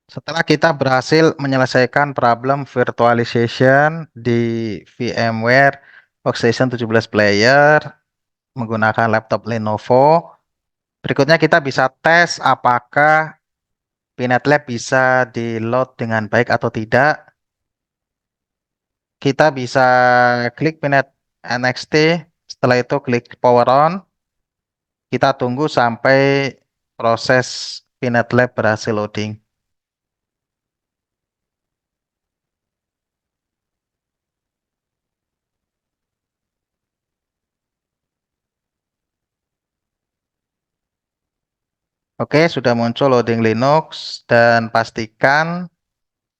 Setelah kita berhasil menyelesaikan problem virtualization di VMware Workstation 17 Player menggunakan laptop Lenovo, berikutnya kita bisa tes apakah PNetLab bisa di-load dengan baik atau tidak. Kita bisa klik Pinet NXT, setelah itu klik Power On. Kita tunggu sampai proses PNetLab berhasil loading. Oke, sudah muncul loading Linux dan pastikan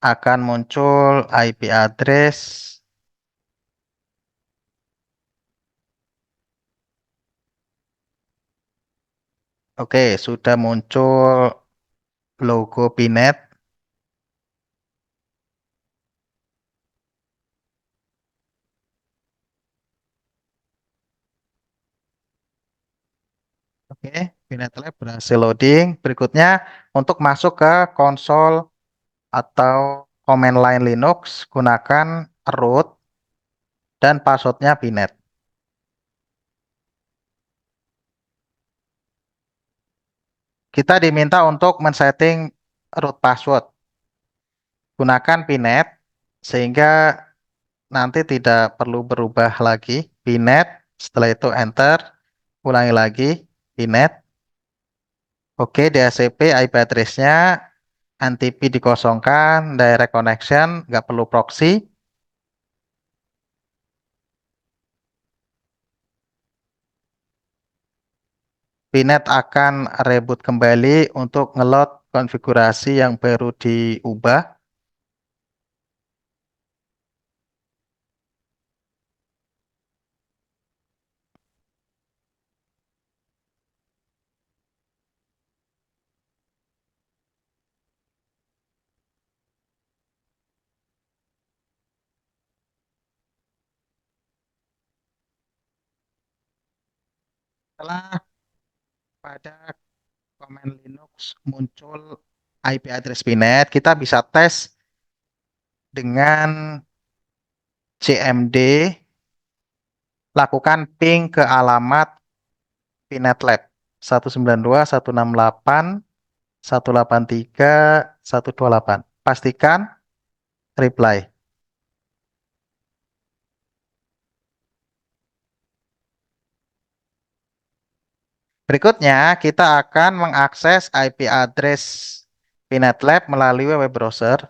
akan muncul IP address. Oke, sudah muncul logo Pinet. Oke, Pinet Lab berhasil loading. Berikutnya untuk masuk ke konsol atau command line Linux, gunakan root dan passwordnya Pinet. Kita diminta untuk men-setting root password. Gunakan Pinet sehingga nanti tidak perlu berubah lagi. Pinet, setelah itu enter, ulangi lagi, Pinet. Oke, DHCP IP address-nya, NTP dikosongkan, direct connection, nggak perlu proxy. Pinet akan reboot kembali untuk ngeload konfigurasi yang baru diubah. Setelah pada command Linux muncul IP address Pinet, kita bisa tes dengan CMD, lakukan ping ke alamat Pinet Lab 192.168.183.128. Pastikan reply. Berikutnya, kita akan mengakses IP address Pinet Lab melalui web browser.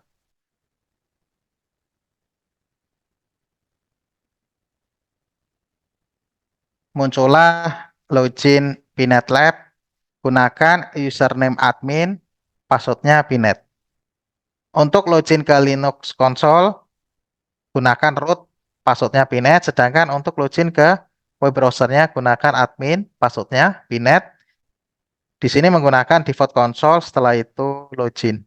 Muncullah login Pinet Lab. Gunakan username admin, passwordnya Pinet. Untuk login ke Linux Console, gunakan root, passwordnya Pinet. Sedangkan untuk login ke web browsernya, gunakan admin, passwordnya Pinet. Di sini menggunakan default console, setelah itu login.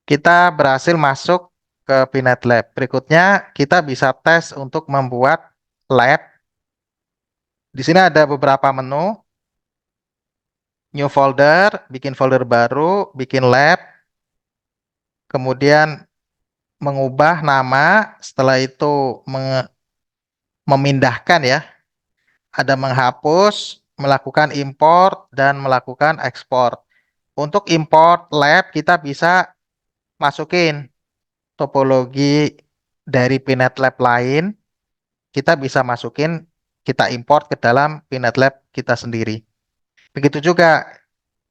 Kita berhasil masuk ke Pinet Lab. Berikutnya, kita bisa tes untuk membuat lab. Di sini ada beberapa menu. New folder, bikin folder baru, bikin lab, kemudian mengubah nama, setelah itu memindahkan ya, ada menghapus, melakukan import, dan melakukan ekspor. Untuk import lab, kita bisa masukin topologi dari Pinet Lab lain, kita bisa masukin, kita import ke dalam Pinet Lab kita sendiri. Begitu juga,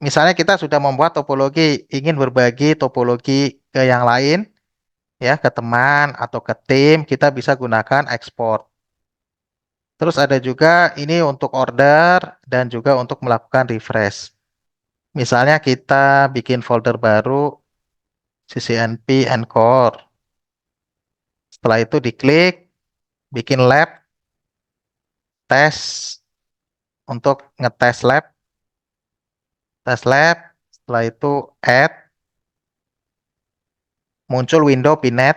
misalnya kita sudah membuat topologi, ingin berbagi topologi ke yang lain, ya ke teman atau ke tim, kita bisa gunakan export. Terus ada juga ini untuk order dan juga untuk melakukan refresh. Misalnya kita bikin folder baru CCNP Encore. Setelah itu diklik, bikin lab, tes untuk ngetes lab, tes lab. Setelah itu add, muncul window Pinet.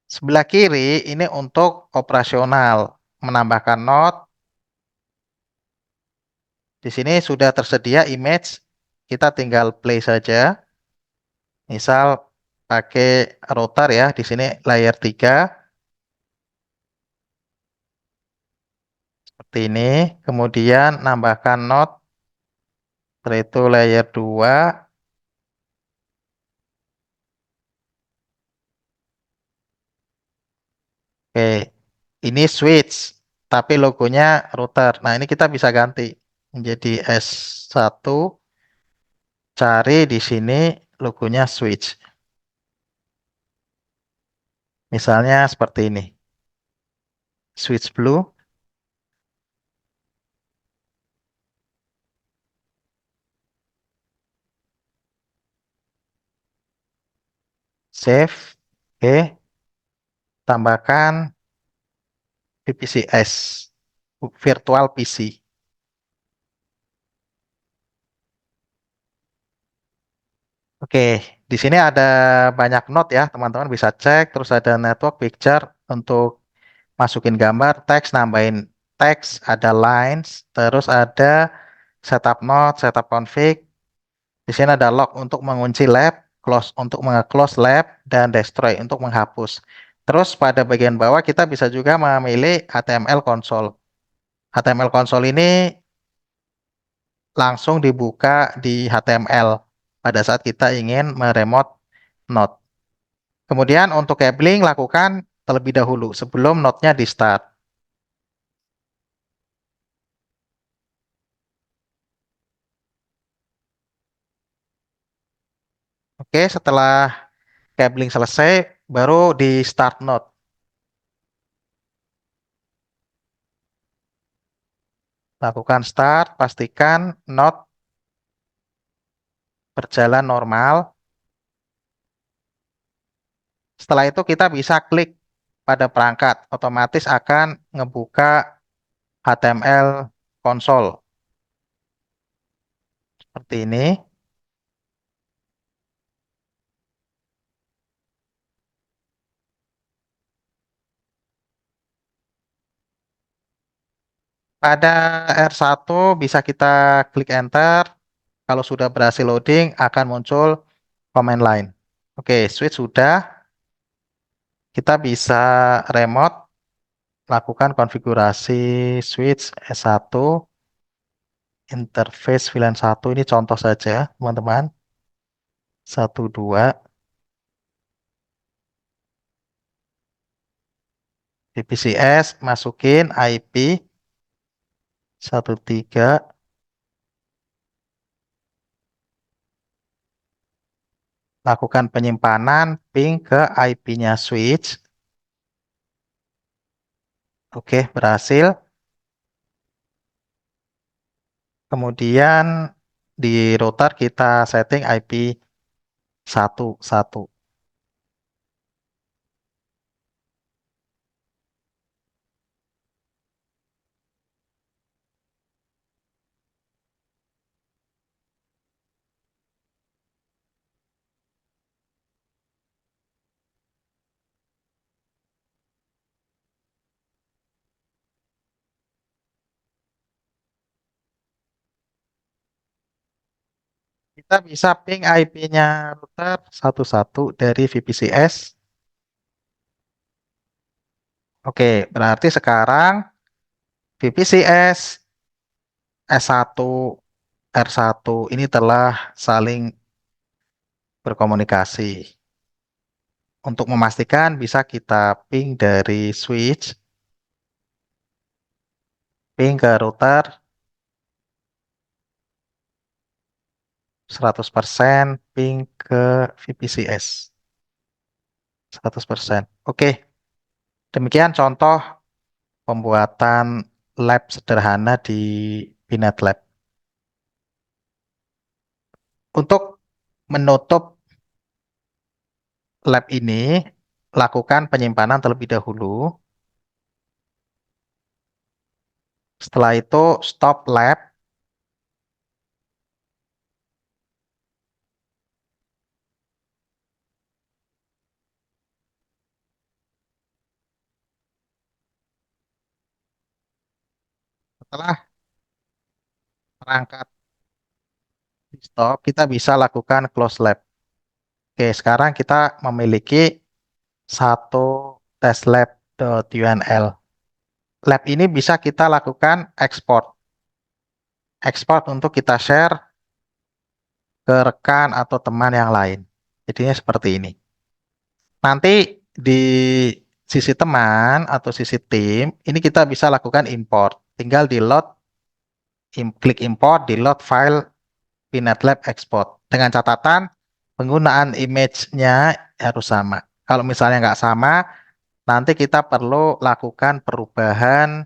Sebelah kiri ini untuk operasional, menambahkan node, Di sini sudah tersedia image, kita tinggal play saja. Misal pakai router ya, di sini layer 3 seperti ini. Kemudian nambahkan node, setelah itu layer 2. Oke, ini switch, tapi logonya router. Nah, ini kita bisa ganti menjadi S1, cari di sini logonya switch. Misalnya seperti ini, switch blue, save, oke, tambahkan VPCS, virtual PC. Oke, di sini ada banyak node ya, teman-teman bisa cek. Terus ada network picture untuk masukin gambar, teks, nambahin teks, ada lines, terus ada setup node, setup config. Di sini ada lock untuk mengunci lab, close untuk menge-close lab, dan destroy untuk menghapus. Terus pada bagian bawah kita bisa juga memilih HTML console. HTML console ini langsung dibuka di HTML pada saat kita ingin meremote node. Kemudian untuk cabling lakukan terlebih dahulu sebelum node-nya di start. Oke, setelah cabling selesai, baru di start node. Lakukan start, pastikan node berjalan normal. Setelah itu kita bisa klik pada perangkat, otomatis akan ngebuka HTML konsol seperti ini. Pada R1 bisa kita klik enter. Kalau sudah berhasil loading, akan muncul command line. Oke, switch sudah. Kita bisa remote, lakukan konfigurasi switch S1, interface VLAN 1. Ini contoh saja, teman-teman. 1, 2, VPCS, masukin IP 1, 3. Lakukan penyimpanan ping ke IP-nya switch. Oke, berhasil. Kemudian di router kita setting IP 1, 1. Kita bisa ping IP-nya router 1, 1 dari VPCS. Oke, berarti sekarang VPCS S1, R1 ini telah saling berkomunikasi. Untuk memastikan bisa kita ping dari switch, ping ke router 100%, ping ke VPCS 100%. Oke, demikian contoh pembuatan lab sederhana di Binet Lab. Untuk menutup lab ini, lakukan penyimpanan terlebih dahulu. Setelah itu stop lab. Setelah perangkat desktop, kita bisa lakukan close lab. Oke, sekarang kita memiliki satu test lab.unl. Lab ini bisa kita lakukan ekspor. Ekspor untuk kita share ke rekan atau teman yang lain. Jadinya seperti ini. Nanti di sisi teman atau sisi tim, ini kita bisa lakukan import. Tinggal di load, klik import, di load file PinetLab export. Dengan catatan, penggunaan image-nya harus sama. Kalau misalnya nggak sama, nanti kita perlu lakukan perubahan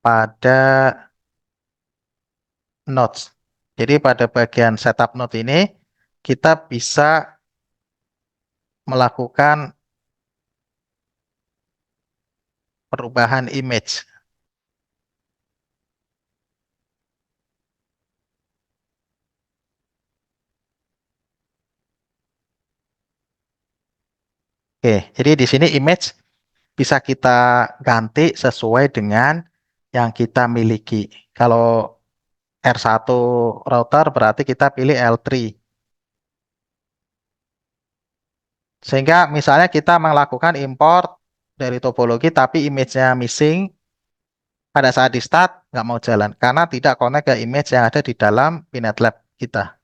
pada notes. Jadi pada bagian setup note ini, kita bisa melakukan perubahan image. Oke, jadi di sini image bisa kita ganti sesuai dengan yang kita miliki. Kalau R1 router berarti kita pilih L3. Sehingga misalnya kita melakukan import dari topologi tapi image-nya missing, pada saat di start nggak mau jalan karena tidak connect ke image yang ada di dalam PinetLab kita.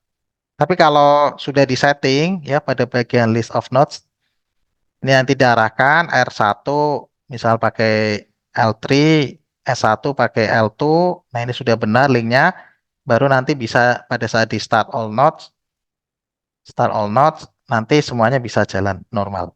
Tapi kalau sudah di setting ya pada bagian list of nodes, ini nanti diarahkan R1 misal pakai L3, S1 pakai L2. Nah, ini sudah benar linknya. Baru nanti bisa pada saat di start all nodes, nanti semuanya bisa jalan normal.